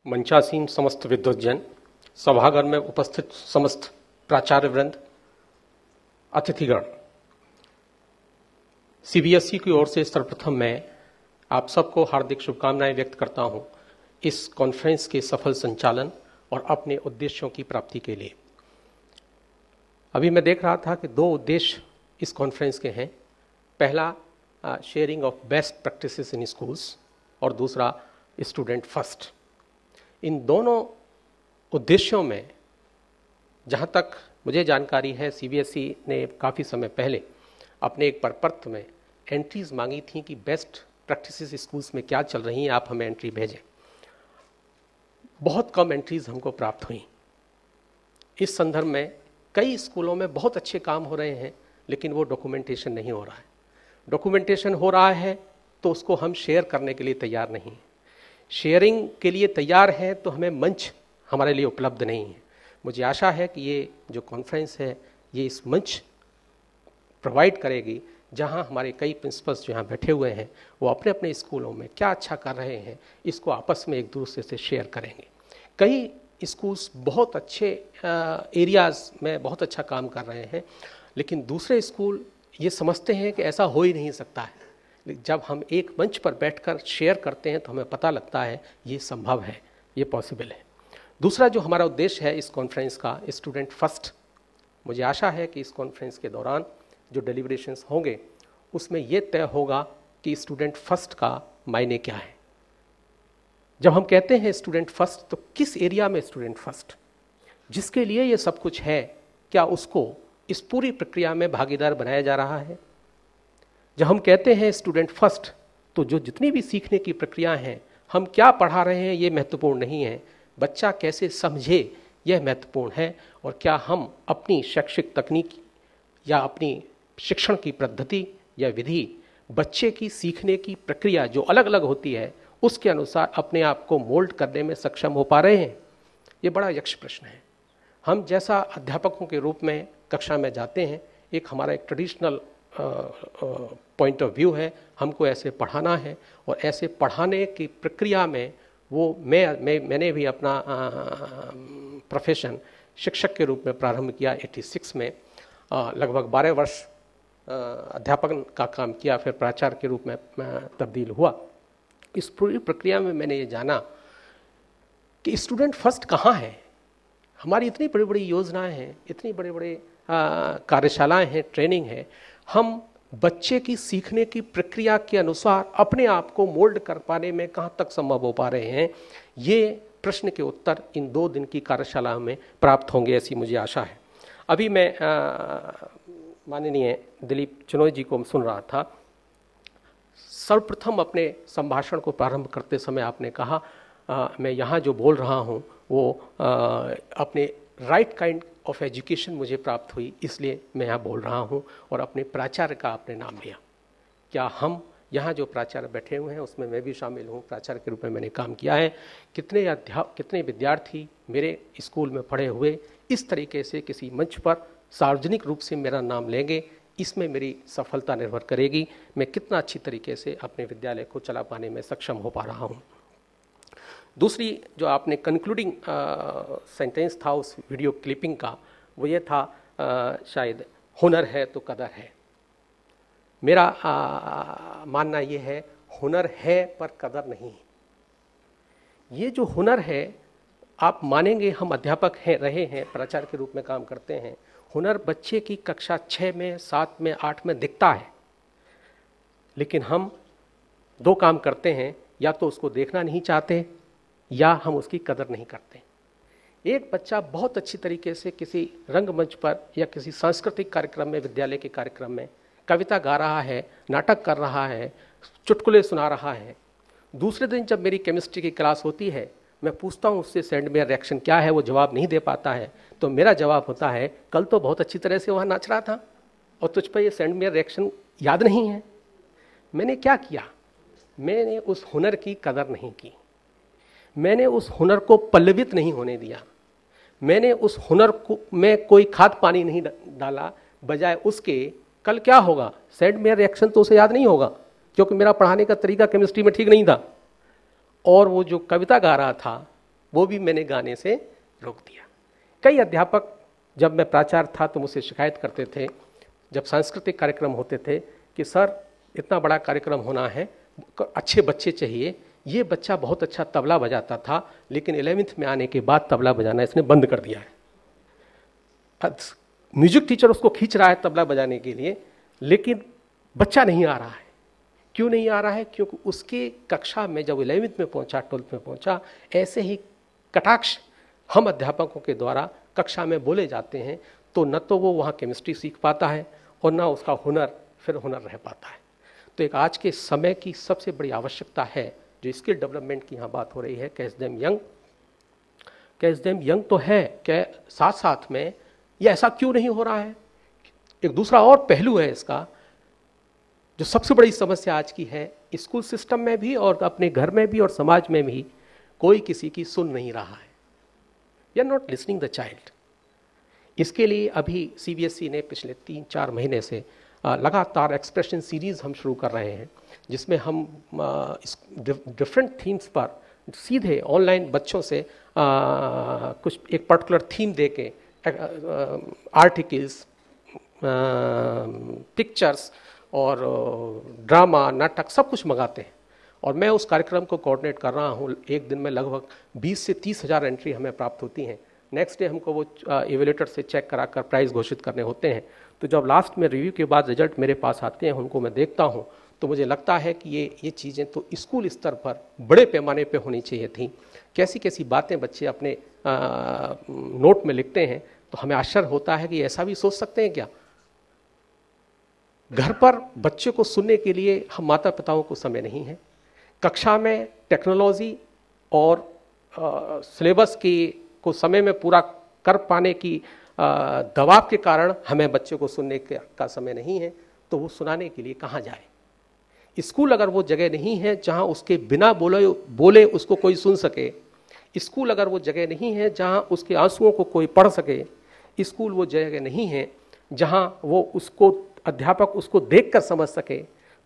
मंचासीन समस्त विद्वज्जन, सभागार में उपस्थित समस्त प्राचार्य वृंद, अतिथिगण, सीबीएसई की ओर से सर्वप्रथम मैं आप सबको हार्दिक शुभकामनाएं व्यक्त करता हूं इस कॉन्फ्रेंस के सफल संचालन और अपने उद्देश्यों की प्राप्ति के लिए। अभी मैं देख रहा था कि दो उद्देश्य इस कॉन्फ्रेंस के हैं। पहला sharing of best practices in schools और दूसरा स्टूडेंट फर्स्ट। इन दोनों उद्देश्यों में जहाँ तक मुझे जानकारी है, सीबीएसई ने काफ़ी समय पहले अपने एक प्रपत्र में एंट्रीज मांगी थी कि बेस्ट प्रैक्टिसेस स्कूल्स में क्या चल रही हैं, आप हमें एंट्री भेजें। बहुत कम एंट्रीज हमको प्राप्त हुई। इस संदर्भ में कई स्कूलों में बहुत अच्छे काम हो रहे हैं, लेकिन वो डॉक्यूमेंटेशन नहीं हो रहा है। डॉक्यूमेंटेशन हो रहा है तो उसको हम शेयर करने के लिए तैयार नहीं हैं। शेयरिंग के लिए तैयार हैं तो हमें मंच हमारे लिए उपलब्ध नहीं है। मुझे आशा है कि ये जो कॉन्फ्रेंस है ये इस मंच प्रोवाइड करेगी, जहां हमारे कई प्रिंसिपल्स जो यहाँ बैठे हुए हैं वो अपने अपने स्कूलों में क्या अच्छा कर रहे हैं इसको आपस में एक दूसरे से शेयर करेंगे। कई स्कूल्स बहुत अच्छे एरियाज़ में बहुत अच्छा काम कर रहे हैं, लेकिन दूसरे स्कूल ये समझते हैं कि ऐसा हो ही नहीं सकता है। जब हम एक मंच पर बैठकर शेयर करते हैं तो हमें पता लगता है ये संभव है, ये पॉसिबल है। दूसरा जो हमारा उद्देश्य है इस कॉन्फ्रेंस का, स्टूडेंट फर्स्ट। मुझे आशा है कि इस कॉन्फ्रेंस के दौरान जो डेलिब्रेशंस होंगे उसमें ये तय होगा कि स्टूडेंट फर्स्ट का मायने क्या है। जब हम कहते हैं स्टूडेंट फर्स्ट तो किस एरिया में स्टूडेंट फर्स्ट, जिसके लिए ये सब कुछ है, क्या उसको इस पूरी प्रक्रिया में भागीदार बनाया जा रहा है। जब हम कहते हैं स्टूडेंट फर्स्ट तो जो जितनी भी सीखने की प्रक्रिया हैं, हम क्या पढ़ा रहे हैं ये महत्वपूर्ण नहीं है, बच्चा कैसे समझे यह महत्वपूर्ण है। और क्या हम अपनी शैक्षिक तकनीक या अपनी शिक्षण की पद्धति या विधि बच्चे की सीखने की प्रक्रिया जो अलग अलग होती है उसके अनुसार अपने आप को मोल्ड करने में सक्षम हो पा रहे हैं। ये बड़ा यक्ष प्रश्न है। हम जैसा अध्यापकों के रूप में कक्षा में जाते हैं, एक हमारा एक ट्रेडिशनल पॉइंट ऑफ व्यू है, हमको ऐसे पढ़ाना है और ऐसे पढ़ाने की प्रक्रिया में वो मैंने भी अपना प्रोफेशन शिक्षक के रूप में प्रारंभ किया 86 में। लगभग 12 वर्ष अध्यापन का काम किया, फिर प्राचार्य के रूप में तब्दील हुआ। इस पूरी प्रक्रिया में मैंने ये जाना कि स्टूडेंट फर्स्ट कहाँ है। हमारी इतनी बड़ी बड़ी योजनाएं हैं, इतनी बड़े बड़े कार्यशालाएं हैं, ट्रेनिंग है, हम बच्चे की सीखने की प्रक्रिया के अनुसार अपने आप को मोल्ड कर पाने में कहाँ तक संभव हो पा रहे हैं। ये प्रश्न के उत्तर इन 2 दिन की कार्यशाला में प्राप्त होंगे, ऐसी मुझे आशा है। अभी मैं माननीय दिलीप चिनोय जी को सुन रहा था। सर्वप्रथम अपने संभाषण को प्रारंभ करते समय आपने कहा मैं यहाँ जो बोल रहा हूँ वो अपने राइट काइंड ऑफ एजुकेशन मुझे प्राप्त हुई, इसलिए मैं यहाँ बोल रहा हूँ, और अपने प्राचार्य का आपने नाम लिया। क्या हम यहाँ जो प्राचार्य बैठे हुए हैं उसमें मैं भी शामिल हूँ, प्राचार्य के रूप में मैंने काम किया है। कितने विद्यार्थी मेरे स्कूल में पढ़े हुए इस तरीके से किसी मंच पर सार्वजनिक रूप से मेरा नाम लेंगे, इसमें मेरी सफलता निर्भर करेगी। मैं कितना अच्छी तरीके से अपने विद्यालय को चला पाने में सक्षम हो पा रहा हूँ। दूसरी जो आपने कंक्लूडिंग सेंटेंस था उस वीडियो क्लिपिंग का, वो ये था शायद हुनर है तो कदर है। मेरा मानना ये है हुनर है पर कदर नहीं। ये जो हुनर है, आप मानेंगे, हम अध्यापक हैं, रहे हैं, प्राचार्य के रूप में काम करते हैं। हुनर बच्चे की कक्षा 6 में, 7 में, 8 में दिखता है, लेकिन हम 2 काम करते हैं, या तो उसको देखना नहीं चाहते या हम उसकी कदर नहीं करते। एक बच्चा बहुत अच्छी तरीके से किसी रंगमंच पर या किसी सांस्कृतिक कार्यक्रम में, विद्यालय के कार्यक्रम में कविता गा रहा है, नाटक कर रहा है, चुटकुले सुना रहा है। दूसरे दिन जब मेरी केमिस्ट्री की क्लास होती है, मैं पूछता हूँ उससे सेंड मेरा रिएक्शन क्या है, वो जवाब नहीं दे पाता है, तो मेरा जवाब होता है कल तो बहुत अच्छी तरह से वहाँ नाच रहा था और तुझ पर ये सेंड मेरा रिएक्शन याद नहीं है। मैंने क्या किया? मैंने उस हुनर की कदर नहीं की, मैंने उस हुनर को पल्लवित नहीं होने दिया, मैंने उस हुनर को में कोई खाद पानी नहीं डाला। बजाय उसके कल क्या होगा, सेंड मेरा रिएक्शन तो उसे याद नहीं होगा, क्योंकि मेरा पढ़ाने का तरीका केमिस्ट्री में ठीक नहीं था। और वो जो कविता गा रहा था वो भी मैंने गाने से रोक दिया। कई अध्यापक, जब मैं प्राचार्य था तो मुझसे शिकायत करते थे, जब सांस्कृतिक कार्यक्रम होते थे, कि सर इतना बड़ा कार्यक्रम होना है, अच्छे बच्चे चाहिए। ये बच्चा बहुत अच्छा तबला बजाता था, लेकिन 11वीं में आने के बाद तबला बजाना इसने बंद कर दिया है। म्यूजिक टीचर उसको खींच रहा है तबला बजाने के लिए, लेकिन बच्चा नहीं आ रहा है। क्यों नहीं आ रहा है? क्योंकि उसके कक्षा में जब 11वीं में पहुंचा, 12th में पहुंचा, ऐसे ही कटाक्ष हम अध्यापकों के द्वारा कक्षा में बोले जाते हैं, तो न तो वो वहाँ केमिस्ट्री सीख पाता है और ना उसका फिर हुनर रह पाता है। तो एक आज के समय की सबसे बड़ी आवश्यकता है, जो स्किल डेवलपमेंट की यहाँ बात हो रही है, catch them young. Catch them young तो है, क्या साथ साथ में ये ऐसा क्यों नहीं हो रहा है? एक दूसरा और पहलू है इसका, जो सबसे बड़ी समस्या आज की है, स्कूल सिस्टम में भी और अपने घर में भी और समाज में भी कोई किसी की सुन नहीं रहा है। You are not listening the child. इसके लिए अभी सीबीएसई ने पिछले 3-4 महीने से लगातार एक्सप्रेशन सीरीज हम शुरू कर रहे हैं, जिसमें हम डिफरेंट थीम्स पर सीधे ऑनलाइन बच्चों से कुछ एक पर्टिकुलर थीम दे के आर्टिकल्स, पिक्चर्स और ड्रामा, नाटक सब कुछ मंगाते हैं। और मैं उस कार्यक्रम को कोऑर्डिनेट कर रहा हूँ। एक दिन में लगभग 20 से 30 हज़ार एंट्री हमें प्राप्त होती हैं। नेक्स्ट डे हमको वो इवेल्युएटर से चेक कराकर प्राइस घोषित करने होते हैं। तो जब लास्ट में रिव्यू के बाद रिजल्ट मेरे पास आते हैं, उनको मैं देखता हूँ, तो मुझे लगता है कि ये चीज़ें तो स्कूल स्तर पर बड़े पैमाने पे होनी चाहिए थी। कैसी कैसी बातें बच्चे अपने नोट में लिखते हैं, तो हमें आश्चर्य होता है कि ऐसा भी सोच सकते हैं क्या? घर पर बच्चे को सुनने के लिए हम माता पिताओं को समय नहीं है। कक्षा में टेक्नोलॉजी और सिलेबस को समय में पूरा कर पाने की दबाव के कारण हमें बच्चे को सुनने का समय नहीं है, तो वो सुनाने के लिए कहाँ जाए? स्कूल अगर वो जगह नहीं है जहाँ उसके बिना बोले उसको कोई सुन सके, स्कूल अगर वो जगह नहीं है जहाँ उसके आंसुओं को कोई पढ़ सके, स्कूल वो जगह नहीं है जहाँ वो अध्यापक उसको देखकर समझ सके,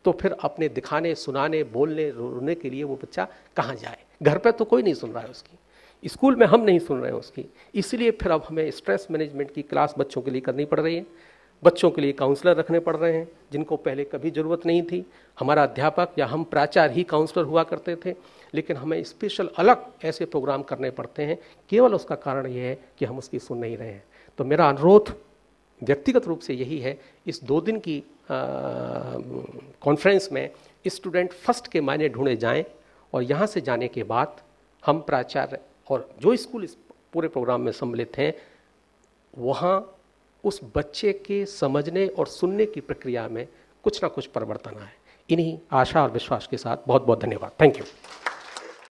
तो फिर अपने दिखाने, सुनाने, बोलने, रोने के लिए वो बच्चा कहाँ जाए? घर पे तो कोई नहीं सुन रहा है उसकी, स्कूल में हम नहीं सुन रहे हैं उसकी। इसलिए फिर अब हमें स्ट्रेस मैनेजमेंट की क्लास बच्चों के लिए करनी पड़ रही है। बच्चों के लिए काउंसलर रखने पड़ रहे हैं, जिनको पहले कभी ज़रूरत नहीं थी। हमारा अध्यापक या हम प्राचार्य ही काउंसलर हुआ करते थे, लेकिन हमें स्पेशल अलग ऐसे प्रोग्राम करने पड़ते हैं। केवल उसका कारण ये है कि हम उसकी सुन नहीं रहे हैं। तो मेरा अनुरोध व्यक्तिगत रूप से यही है, इस 2 दिन की कॉन्फ्रेंस में स्टूडेंट फर्स्ट के मायने ढूंढे जाएं, और यहाँ से जाने के बाद हम प्राचार्य और जो स्कूल इस पूरे प्रोग्राम में सम्मिलित हैं, वहाँ उस बच्चे के समझने और सुनने की प्रक्रिया में कुछ ना कुछ परिवर्तन आए। इन्हीं आशा और विश्वास के साथ बहुत बहुत धन्यवाद। Thank you.